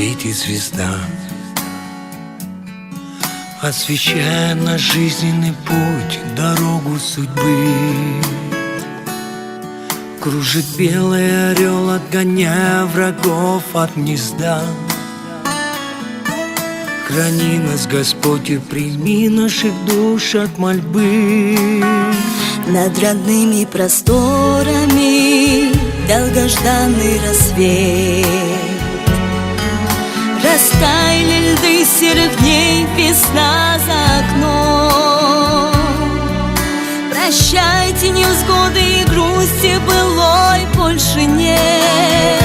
светит звезда, освещая наш жизненный путь, дорогу судьбы. Кружит белый орел, отгоняя врагов от гнезда. Храни нас, Господь, и прими наших душ от мольбы. Над родными просторами долгожданный рассвет. Растаяли льды серых дней, весна за окном. Прощайте невзгоды и грусти, былой больше нет.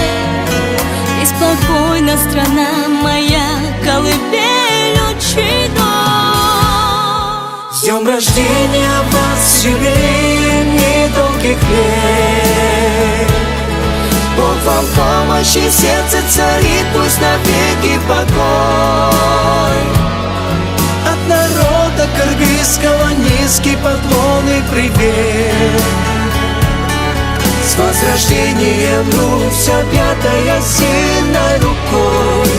И спокойна страна моя, колыбель, отчий дом. С днем рождения вас, юбилеем недолгих лет. Бог вам помощи, в сердце царит, пусть навеки покой. От народа кыргызского низкий поклон и привет. С возрождением Русь, объятая сильной рукой.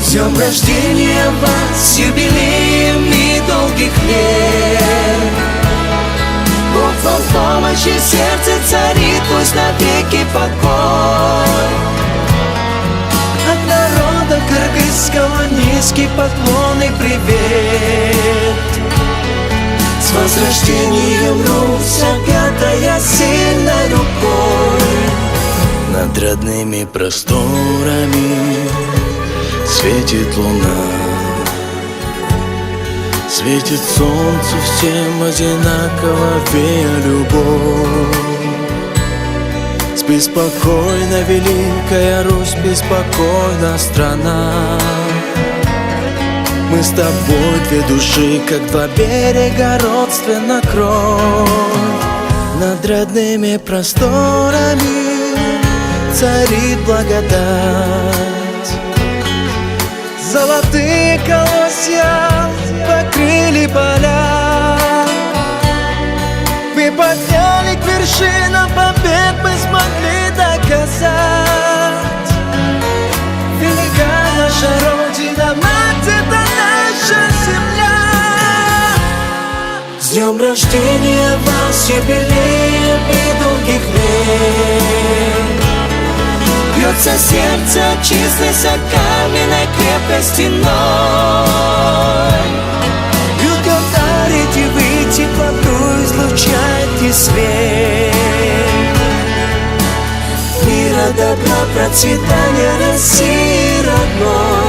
С днем рождения вас, юбилеем недолгих лет. Бог вам помощи, в сердце царит, пусть навеки покой. От народа кыргызского низкий поклон и привет. С возрождением Русь, объятая сильной рукой. Над родными просторами светит луна, светит солнце, всем одинаково вея любовь. Спи спокойно, великая Русь, беспокойна страна. Мы с тобой две души, как два берега, родственна кровь. Над родными просторами царит благодать. Золотые колосья покрыли поля. Мы подняли к вершинам побед, мы смогли доказать. Велика наша Родина, мать, это наша земля. С днем рождения вас, юбилеем недолгих лет. Бьется сердце, чистность от каменной крепкой стеной. Благодарите вы теплоту, излучаете свет. Мира, добра, процветания России родной.